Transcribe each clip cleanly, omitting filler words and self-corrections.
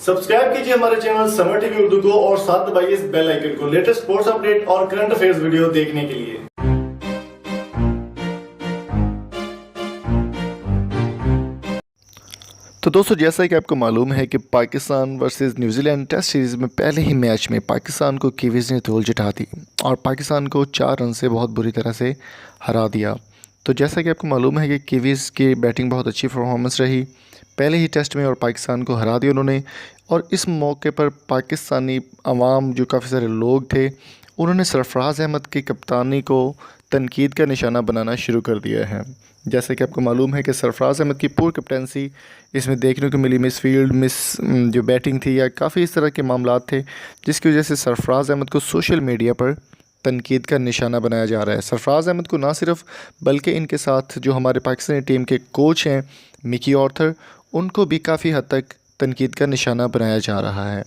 Subscribe कीजिए हमारे channel summer TV Urdu को और साथ दबाइए इस बेल आइकन को लेटेस्ट स्पोर्ट्स अपडेट और करंट अफेयर्स वीडियो देखने के लिए। तो दोस्तों, जैसा कि आपको मालूम है कि Pakistan versus New Zealand test series में पहले ही मैच में पाकिस्तान को कीवीज़ ने धूल चटा दी और पाकिस्तान को 4 रन से बहुत बुरी तरह से हरा दिया। तो जैसा कि आपको मालूम है कि कीवीज़ की बैटिंग बहुत अच्छी परफॉर्मेंस रही पहले ही टेस्ट में और पाकिस्तान को हरा दिया उन्होंने। और इस मौके पर पाकिस्तानी अवाम जो काफ़ी सारे लोग थे, उन्होंने सरफराज़ अहमद की कप्तानी को तनकीद का निशाना बनाना शुरू कर दिया है। जैसे कि आपको मालूम है कि सरफराज़ अहमद की पूरी कैप्टनसी इसमें देखने को मिली, मिस फील्ड, जो बैटिंग थी या काफ़ी इस तरह के मामलात थे, जिसकी वजह से सरफराज़ अहमद को सोशल मीडिया पर तनकीद का निशाना बनाया जा रहा है। सरफराज़ अहमद को ना सिर्फ बल्कि इनके साथ जो हमारे पाकिस्तानी टीम के कोच हैं मिकी आर्थर, उनको भी काफ़ी हद तक तनकीद का निशाना बनाया जा रहा है।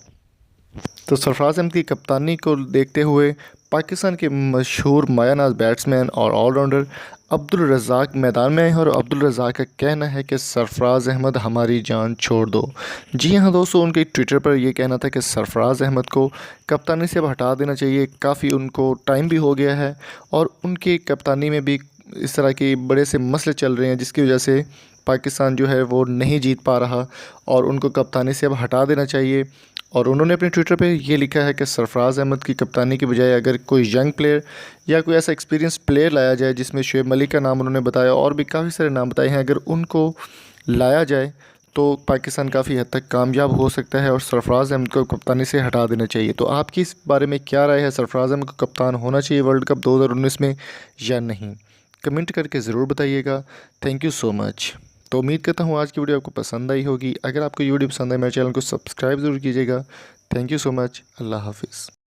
तो सरफराज़ अहमद की कप्तानी को देखते हुए पाकिस्तान के मशहूर मायानाज बैट्समैन और ऑलराउंडर अब्दुल रज़ाक मैदान में आए हैं और अब्दुल रज़ाक का कहना है कि सरफराज़ अहमद हमारी जान छोड़ दो। जी हाँ दोस्तों, उनके ट्विटर पर यह कहना था कि सरफराज़ अहमद को कप्तानी से अब हटा देना चाहिए, काफ़ी उनको टाइम भी हो गया है और उनकी कप्तानी में भी इस तरह के बड़े से मसले चल रहे हैं जिसकी वजह से पाकिस्तान जो है वो नहीं जीत पा रहा और उनको कप्तानी से अब हटा देना चाहिए। और उन्होंने अपने ट्विटर पे ये लिखा है कि सरफराज़ अहमद की कप्तानी की बजाय अगर कोई यंग प्लेयर या कोई ऐसा एक्सपीरियंस प्लेयर लाया जाए, जिसमें शुएब मलिक का नाम उन्होंने बताया और भी काफ़ी सारे नाम बताए हैं, अगर उनको लाया जाए तो पाकिस्तान काफ़ी हद तक कामयाब हो सकता है और सरफराज़ अहमद को कप्तानी से हटा देना चाहिए। तो आपकी इस बारे में क्या राय है? सरफराज़ अहमद को कप्तान होना चाहिए वर्ल्ड कप 2019 में या नहीं? कमेंट करके ज़रूर बताइएगा। Thank you so much. तो उम्मीद करता हूँ आज की वीडियो आपको पसंद आई होगी। अगर आपको ये वीडियो पसंद है मेरे चैनल को सब्सक्राइब ज़रूर कीजिएगा। Thank you so much. अल्लाह हाफ़िज़।